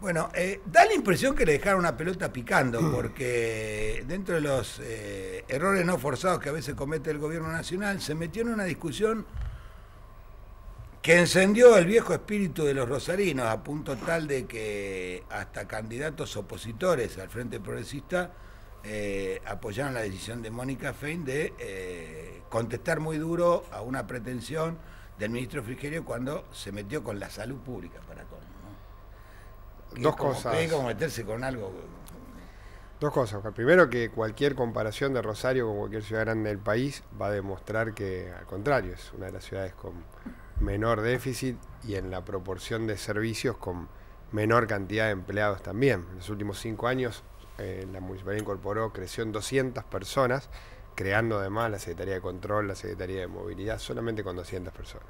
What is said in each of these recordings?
Bueno, da la impresión que le dejaron una pelota picando, porque dentro de los errores no forzados que a veces comete el gobierno nacional, se metió en una discusión que encendió el viejo espíritu de los rosarinos, a punto tal de que hasta candidatos opositores al Frente Progresista apoyaron la decisión de Mónica Fein de contestar muy duro a una pretensión del ministro Frigerio cuando se metió con la salud pública para todo. Dos cosas. Es como meterse con algo. Dos cosas. Primero, que cualquier comparación de Rosario con cualquier ciudad grande del país va a demostrar que, al contrario, es una de las ciudades con menor déficit y en la proporción de servicios con menor cantidad de empleados también. En los últimos 5 años la municipalidad incorporó, creció en 200 personas, creando además la Secretaría de Control, la Secretaría de Movilidad, solamente con 200 personas.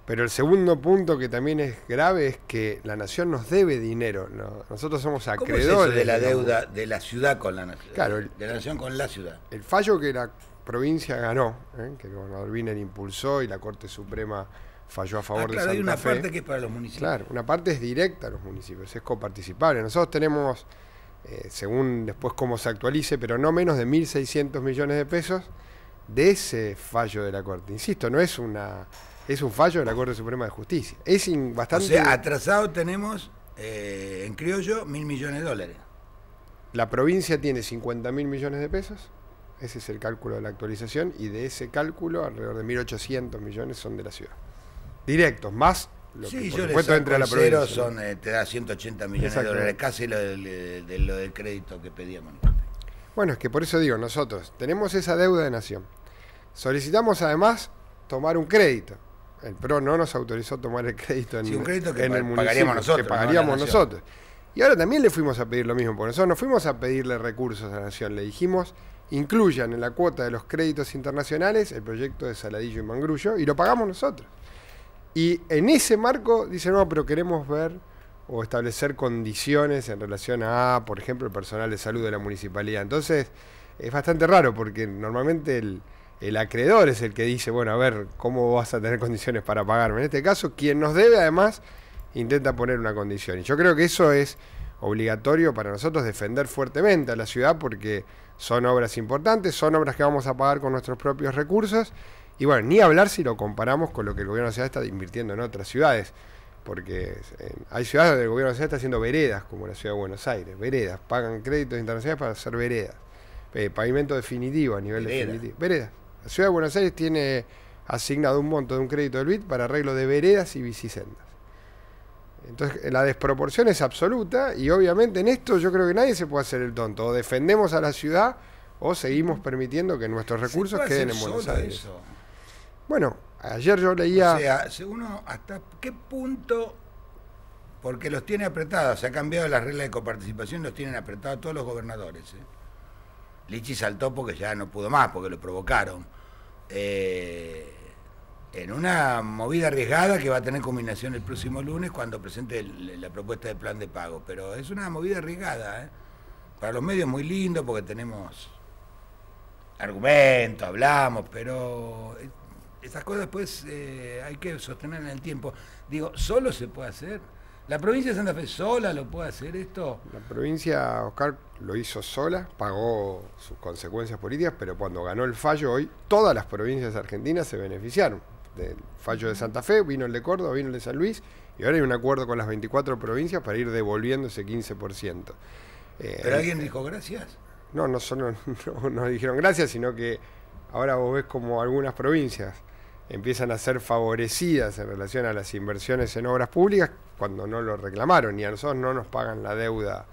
Pero el segundo punto que también es grave es que la nación nos debe dinero. Nosotros somos acreedores. ¿Cómo es eso de la deuda de la ciudad con la nación? Claro, de la nación con la ciudad. El fallo que la provincia ganó, que el gobernador Wiener impulsó y la Corte Suprema falló a favor de Santa Fe. Hay una parte que es para los municipios. Claro, una parte es directa a los municipios, es coparticipable. Nosotros tenemos, según después cómo se actualice, pero no menos de 1.600 millones de pesos de ese fallo de la Corte. Insisto, no es una... Es un fallo de la Corte Suprema de Justicia. Es bastante... O sea, atrasado tenemos, en criollo, 1.000 millones de dólares. La provincia tiene 50.000 millones de pesos. Ese es el cálculo de la actualización. Y de ese cálculo, alrededor de 1.800 millones son de la ciudad. Directos, más lo que por supuesto entra a la provincia. Son, te da 180 millones de dólares, casi lo del crédito que pedíamos. Bueno, es que por eso digo, nosotros tenemos esa deuda de nación. Solicitamos además tomar un crédito. El PRO no nos autorizó tomar el crédito en, un crédito que en el municipio, pagaríamos nosotros. Que pagaríamos nosotros. Y ahora también le fuimos a pedir lo mismo, porque nosotros no fuimos a pedirle recursos a la Nación, le dijimos, incluyan en la cuota de los créditos internacionales el proyecto de Saladillo y Mangrullo, y lo pagamos nosotros. Y en ese marco dicen, no, pero queremos ver o establecer condiciones en relación a, por ejemplo, el personal de salud de la municipalidad. Entonces, es bastante raro, porque normalmente el acreedor es el que dice, bueno, a ver, ¿cómo vas a tener condiciones para pagarme? En este caso, quien nos debe, además, intenta poner una condición. Y yo creo que eso es obligatorio para nosotros defender fuertemente a la ciudad, porque son obras importantes, son obras que vamos a pagar con nuestros propios recursos. Y bueno, ni hablar si lo comparamos con lo que el gobierno de la ciudad está invirtiendo en otras ciudades. Porque hay ciudades donde el gobierno de la ciudad está haciendo veredas, como la ciudad de Buenos Aires. Veredas, pagan créditos internacionales para hacer veredas. Pavimento definitivo a nivel definitivo. Veredas. La ciudad de Buenos Aires tiene asignado un monto de un crédito del BID para arreglo de veredas y bicisendas. Entonces, la desproporción es absoluta y obviamente en esto yo creo que nadie se puede hacer el tonto. O defendemos a la ciudad o seguimos permitiendo que nuestros recursos queden en Buenos Aires. Eso? Bueno, ayer yo leía... O sea, uno hasta qué punto, porque los tiene apretados, se ha cambiado las reglas de coparticipación, los tienen apretados todos los gobernadores. Lichi saltó porque ya no pudo más, porque lo provocaron. En una movida arriesgada que va a tener culminación el próximo lunes cuando presente la propuesta de plan de pago. Pero es una movida arriesgada, para los medios muy lindo porque tenemos argumentos, hablamos, pero esas cosas después hay que sostener en el tiempo. Digo, ¿solo se puede hacer? ¿La provincia de Santa Fe sola lo puede hacer esto? La provincia, Oscar, lo hizo sola, pagó sus consecuencias políticas, pero cuando ganó el fallo hoy, todas las provincias argentinas se beneficiaron. Del fallo de Santa Fe, vino el de Córdoba, vino el de San Luis, y ahora hay un acuerdo con las 24 provincias para ir devolviendo ese 15%. ¿Pero alguien dijo gracias? No solo no dijeron gracias, sino que ahora vos ves como algunas provincias empiezan a ser favorecidas en relación a las inversiones en obras públicas cuando no lo reclamaron, y a nosotros no nos pagan la deuda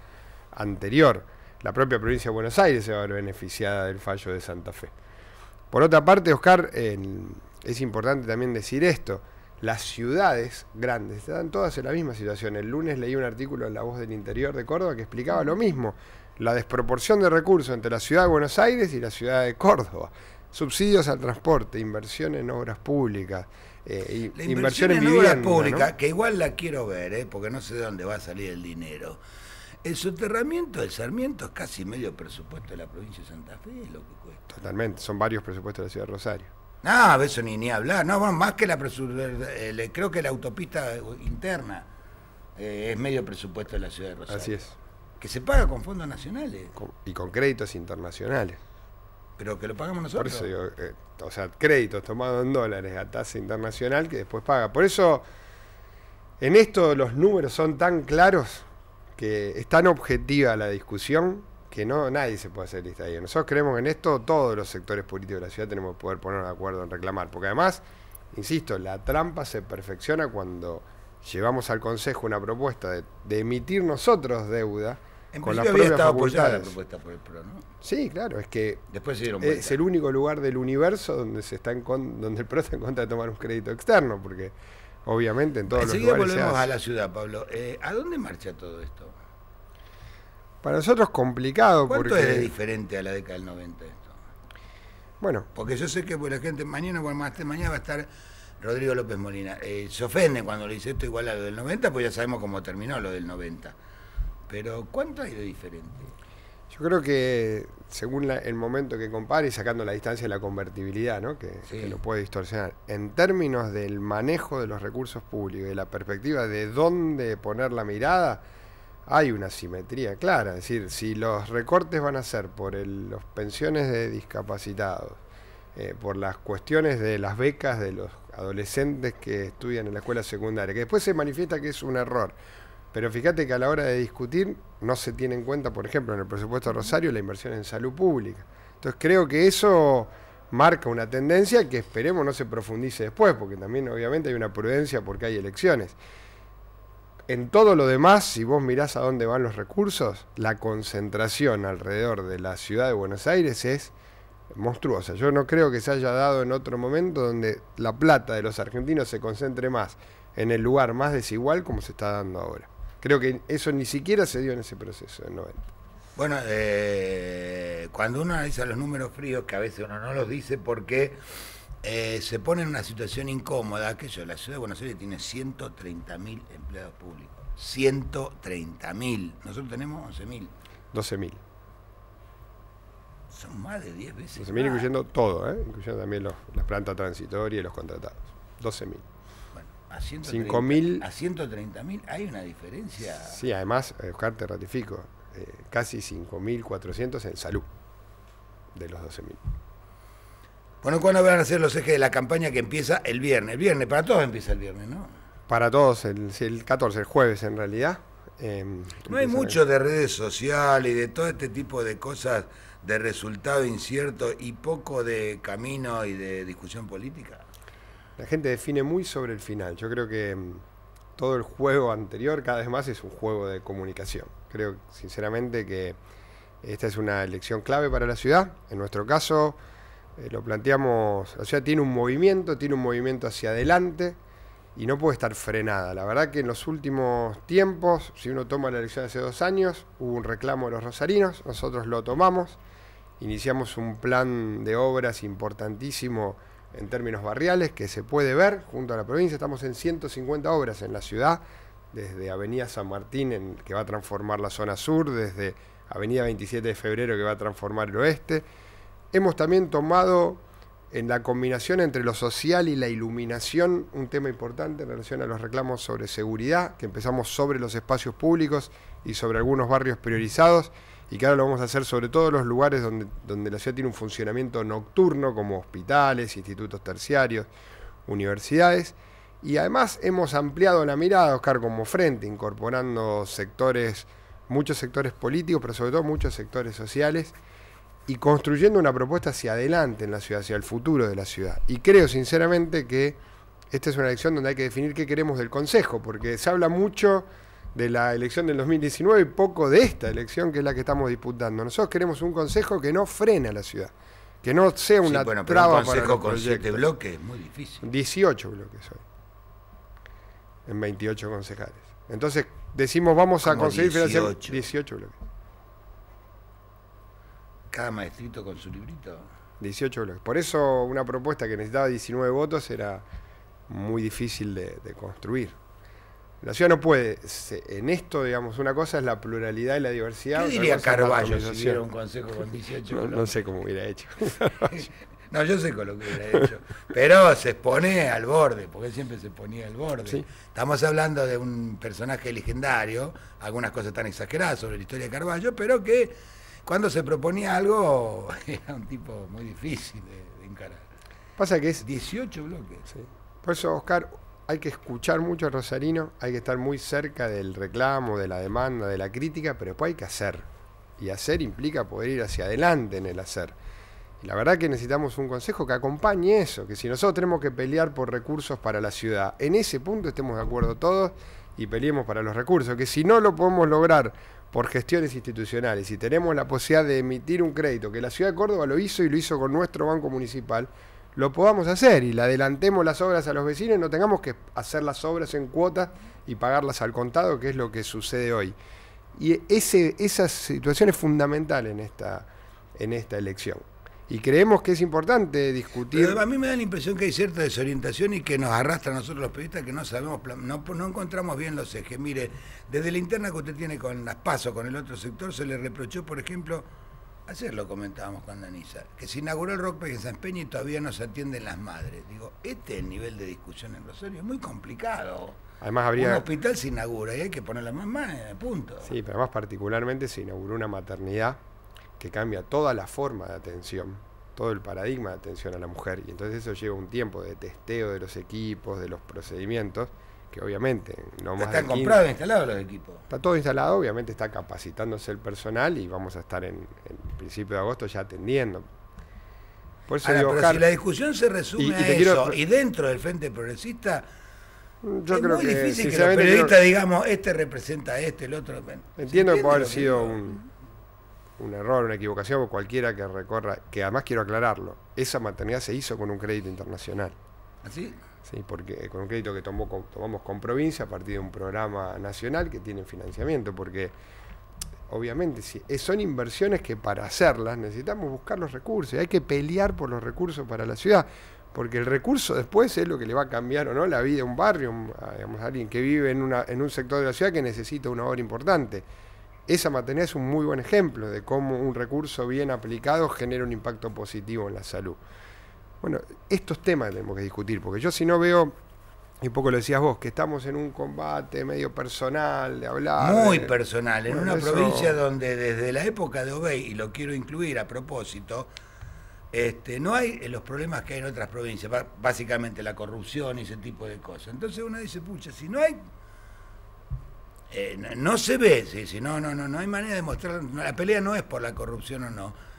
anterior. La propia provincia de Buenos Aires se va a ver beneficiada del fallo de Santa Fe. Por otra parte, Oscar, es importante también decir esto, las ciudades grandes están todas en la misma situación. El lunes leí un artículo en La Voz del Interior de Córdoba que explicaba lo mismo, la desproporción de recursos entre la ciudad de Buenos Aires y la ciudad de Córdoba. Subsidios al transporte, inversión en obras públicas, inversión en vivienda, obras públicas, ¿no? Que igual la quiero ver, porque no sé de dónde va a salir el dinero. El soterramiento del Sarmiento es casi medio presupuesto de la provincia de Santa Fe, es lo que cuesta. Totalmente, son varios presupuestos de la ciudad de Rosario. No, eso ni hablar, no, más que creo que la autopista interna Es medio presupuesto de la ciudad de Rosario. Así es. Que se paga con fondos nacionales. Y con créditos internacionales. Pero que lo pagamos nosotros. Por eso digo, o sea, créditos tomados en dólares a tasa internacional que después paga. Por eso, en esto los números son tan claros, que es tan objetiva la discusión, que nadie se puede hacer lista ahí. Nosotros creemos que en esto todos los sectores políticos de la ciudad tenemos que poder ponernos de acuerdo en reclamar. Porque además, insisto, la trampa se perfecciona cuando llevamos al Consejo una propuesta de emitir nosotros deuda. En con principio las había propias estado apoyada la facultades. propuesta por el PRO, ¿no? Sí, claro, es que Después se dieron es vuelta. el único lugar del universo donde donde el PRO está en contra de tomar un crédito externo, porque obviamente en todos los Enseguida lugares se volvemos a hace. la ciudad, Pablo. ¿A dónde marcha todo esto? Para nosotros es complicado ¿Cuánto porque... es diferente a la década del 90 esto? Bueno, Porque yo sé que la gente mañana va a estar Rodrigo López Molina. Se ofende cuando le dice esto igual a lo del 90, pues ya sabemos cómo terminó lo del 90. Pero ¿cuánto hay de diferente? yo creo que según el momento que compare y sacando la distancia de la convertibilidad, ¿no? que lo puede distorsionar, en términos del manejo de los recursos públicos y la perspectiva de dónde poner la mirada, hay una simetría clara. Es decir, si los recortes van a ser por las pensiones de discapacitados, por las cuestiones de las becas de los adolescentes que estudian en la escuela secundaria, que después se manifiesta que es un error, pero fíjate que a la hora de discutir no se tiene en cuenta, por ejemplo, en el presupuesto de Rosario, la inversión en salud pública. Entonces creo que eso marca una tendencia que esperemos no se profundice después, porque también obviamente hay una prudencia porque hay elecciones. En todo lo demás, si vos mirás a dónde van los recursos, la concentración alrededor de la ciudad de Buenos Aires es monstruosa. Yo no creo que se haya dado en otro momento donde la plata de los argentinos se concentre más en el lugar más desigual como se está dando ahora. Creo que eso ni siquiera se dio en ese proceso del 90. Bueno, cuando uno analiza los números fríos, que a veces uno no los dice porque se pone en una situación incómoda, que la ciudad de Buenos Aires tiene 130.000 empleados públicos. 130.000. Nosotros tenemos 11.000. 12.000. Son más de 10 veces. 12.000 incluyendo todo, incluyendo también la planta transitoria y los contratados. 12.000. Bueno, a 130.000 hay una diferencia. Sí, además, Oscar, te ratifico, casi 5.400 en salud de los 12.000. Bueno, ¿cuándo van a ser los ejes de la campaña que empieza el viernes? El viernes, para todos empieza el viernes, ¿no? Para todos, el 14, el jueves en realidad. No hay mucho de redes sociales y de todo este tipo de cosas de resultado incierto y poco de camino y de discusión política. La gente define muy sobre el final. Yo creo que todo el juego anterior cada vez más es un juego de comunicación. Creo sinceramente que esta es una elección clave para la ciudad. En nuestro caso lo planteamos, la ciudad tiene un movimiento hacia adelante y no puede estar frenada. La verdad que en los últimos tiempos, si uno toma la elección hace 2 años, hubo un reclamo de los rosarinos, nosotros lo tomamos, iniciamos un plan de obras importantísimo en términos barriales que se puede ver junto a la provincia. Estamos en 150 obras en la ciudad, desde Avenida San Martín, que va a transformar la zona sur, desde Avenida 27 de Febrero, que va a transformar el oeste. Hemos también tomado en la combinación entre lo social y la iluminación un tema importante en relación a los reclamos sobre seguridad, que empezamos sobre los espacios públicos y sobre algunos barrios priorizados, y que ahora lo vamos a hacer sobre todos los lugares donde la ciudad tiene un funcionamiento nocturno, como hospitales, institutos terciarios, universidades. Y además hemos ampliado la mirada, Oscar, como frente, incorporando muchos sectores políticos, pero sobre todo muchos sectores sociales, y construyendo una propuesta hacia adelante en la ciudad, hacia el futuro de la ciudad. Y creo sinceramente que esta es una elección donde hay que definir qué queremos del Consejo, porque se habla mucho de la elección del 2019 y poco de esta elección, que es la que estamos disputando. Nosotros queremos un Consejo que no frene a la ciudad, que no sea una traba para los un Consejo con proyectos. 7 bloques es muy difícil. 18 bloques hoy, en 28 concejales. Entonces decimos vamos a conseguir financiar 18 bloques. Cada maestrito con su librito. 18 bloques. Por eso una propuesta que necesitaba 19 votos era muy difícil de construir. La ciudad no puede, en esto, digamos, una cosa es la pluralidad y la diversidad. ¿Qué diría Carballo si hubiera un consejo con 18 bloques? No sé cómo hubiera hecho. No, yo sé con lo que hubiera hecho. Pero se expone al borde, porque él siempre se ponía al borde. Sí. Estamos hablando de un personaje legendario, algunas cosas tan exageradas sobre la historia de Carballo, pero que cuando se proponía algo era un tipo muy difícil de encarar. Pasa que es... 18 bloques. Sí. Por eso, Oscar, hay que escuchar mucho al rosarino, hay que estar muy cerca del reclamo, de la demanda, de la crítica, pero después hay que hacer. Y hacer implica poder ir hacia adelante en el hacer. Y la verdad que necesitamos un consejo que acompañe eso, que si nosotros tenemos que pelear por recursos para la ciudad, en ese punto estemos de acuerdo todos y peleemos para los recursos, que si no lo podemos lograr por gestiones institucionales y tenemos la posibilidad de emitir un crédito, que la ciudad de Córdoba lo hizo y lo hizo con nuestro banco municipal, lo podamos hacer y le adelantemos las obras a los vecinos y no tengamos que hacer las obras en cuotas y pagarlas al contado, que es lo que sucede hoy. Y esa situación es fundamental en esta elección. Y creemos que es importante discutir... Pero a mí me da la impresión que hay cierta desorientación y que nos arrastra a nosotros los periodistas que no sabemos, no encontramos bien los ejes. Mire, desde la interna que usted tiene con las PASO, con el otro sector, se le reprochó, por ejemplo, ayer lo comentábamos con Danisa, que se inauguró el Rockpeg en San Peña y todavía no se atienden las madres. Digo, este es el nivel de discusión en Rosario, es muy complicado. Además habría... Un hospital se inaugura y hay que poner la mamá en el punto. Sí, pero además particularmente se inauguró una maternidad que cambia toda la forma de atención, todo el paradigma de atención a la mujer. Y entonces eso lleva un tiempo de testeo de los equipos, de los procedimientos, que obviamente no más están comprados e instalados los equipos. Está todo instalado, obviamente está capacitándose el personal y vamos a estar en principio de agosto ya atendiendo. Por eso digo, pero Oscar, si la discusión se resume a eso, y dentro del Frente Progresista, yo creo muy que difícil que los periodistas digamos, este representa a este, el otro. Entiendo que puede haber sido un error, una equivocación, o cualquiera que recorra, que además quiero aclararlo, esa maternidad se hizo con un crédito internacional. ¿Así? Sí, porque con un crédito que tomamos con provincia a partir de un programa nacional que tiene financiamiento, porque obviamente son inversiones que para hacerlas necesitamos buscar los recursos, y hay que pelear por los recursos para la ciudad, porque el recurso después es lo que le va a cambiar o no la vida a un barrio, digamos, a alguien que vive en un sector de la ciudad que necesita una obra importante. Esa maternidad es un muy buen ejemplo de cómo un recurso bien aplicado genera un impacto positivo en la salud. Bueno, estos temas tenemos que discutir, porque yo si no veo, y un poco lo decías vos, que estamos en un combate medio personal, de hablar... Muy personal, en una eso... provincia donde desde la época de Obey, y lo quiero incluir a propósito, no hay los problemas que hay en otras provincias, básicamente la corrupción y ese tipo de cosas. Entonces uno dice, pucha, si no hay... no se ve, si no hay manera de mostrar, la pelea no es por la corrupción o no.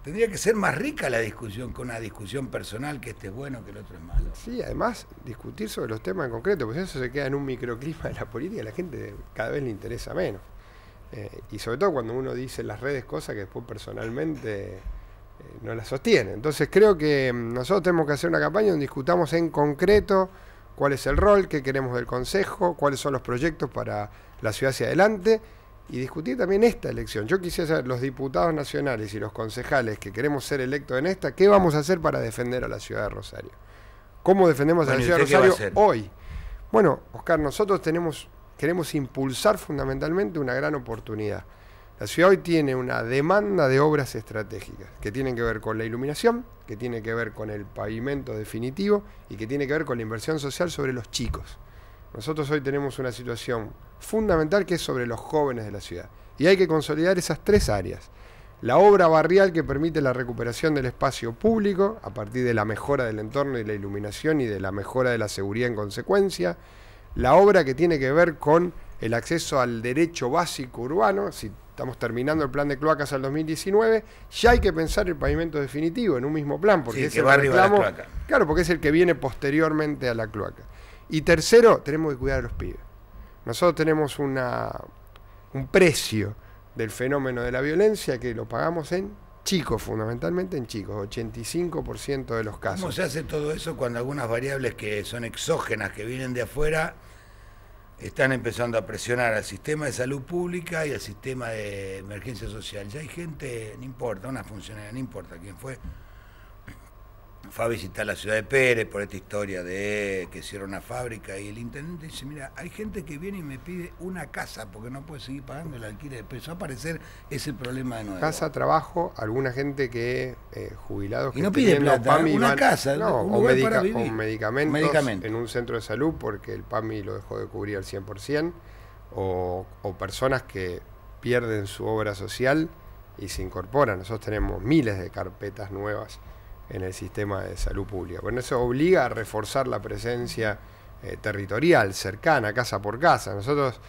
Tendría que ser más rica la discusión que una discusión personal, que este es bueno, que el otro es malo. Sí, además, discutir sobre los temas en concreto, pues eso se queda en un microclima de la política, a la gente cada vez le interesa menos. Y sobre todo cuando uno dice en las redes cosas que después personalmente no las sostiene. Entonces creo que nosotros tenemos que hacer una campaña donde discutamos en concreto cuál es el rol, qué queremos del Consejo, cuáles son los proyectos para la ciudad hacia adelante, y discutir también esta elección. Yo quisiera saber, los diputados nacionales y los concejales que queremos ser electos en esta, ¿qué vamos a hacer para defender a la ciudad de Rosario? ¿Cómo defendemos a la ciudad de Rosario hoy? Bueno, Oscar, nosotros queremos impulsar fundamentalmente una gran oportunidad. La ciudad hoy tiene una demanda de obras estratégicas que tienen que ver con la iluminación, que tiene que ver con el pavimento definitivo y que tiene que ver con la inversión social sobre los chicos. Nosotros hoy tenemos una situación fundamental que es sobre los jóvenes de la ciudad. Y hay que consolidar esas tres áreas. La obra barrial que permite la recuperación del espacio público a partir de la mejora del entorno y la iluminación y de la mejora de la seguridad en consecuencia. La obra que tiene que ver con el acceso al derecho básico urbano. Si estamos terminando el plan de cloacas al 2019, ya hay que pensar el pavimento definitivo en un mismo plan, porque sí, es que el va arriba reclamo, de la cloaca. Claro, porque es el que viene posteriormente a la cloaca. Y tercero, tenemos que cuidar a los pibes. Nosotros tenemos un precio del fenómeno de la violencia que lo pagamos en chicos, fundamentalmente en chicos, 85% de los casos. ¿Cómo se hace todo eso cuando algunas variables que son exógenas, que vienen de afuera, están empezando a presionar al sistema de salud pública y al sistema de emergencia social? Ya hay gente, no importa, una funcionaria, no importa quién fue, fue a visitar la ciudad de Pérez por esta historia de que cierra una fábrica y el intendente dice, mira, hay gente que viene y me pide una casa porque no puede seguir pagando el alquiler. Empezó a aparecer ese problema de nuevo. Casa, trabajo, alguna gente que jubilados y que no pide plata, una casa, no, un o, lugar para vivir. o medicamentos en un centro de salud porque el PAMI lo dejó de cubrir al 100%, o personas que pierden su obra social y se incorporan. Nosotros tenemos miles de carpetas nuevas en el sistema de salud pública. Bueno, eso obliga a reforzar la presencia territorial, cercana, casa por casa. Nosotros,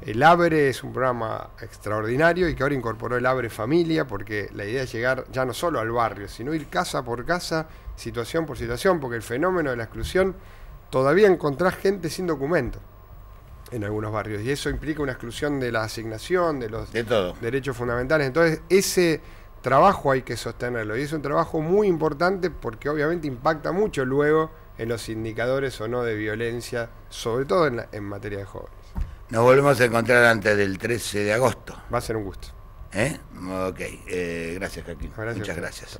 el ABRE es un programa extraordinario y que ahora incorporó el ABRE Familia, porque la idea es llegar ya no solo al barrio, sino ir casa por casa, situación por situación, porque el fenómeno de la exclusión, todavía encontrás gente sin documento en algunos barrios, y eso implica una exclusión de la asignación, de los derechos fundamentales. Entonces, ese trabajo hay que sostenerlo, y es un trabajo muy importante porque obviamente impacta mucho luego en los indicadores o no de violencia, sobre todo en materia de jóvenes. Nos volvemos a encontrar antes del 13 de agosto. Va a ser un gusto. Ok, gracias, Joaquín. Muchas gracias.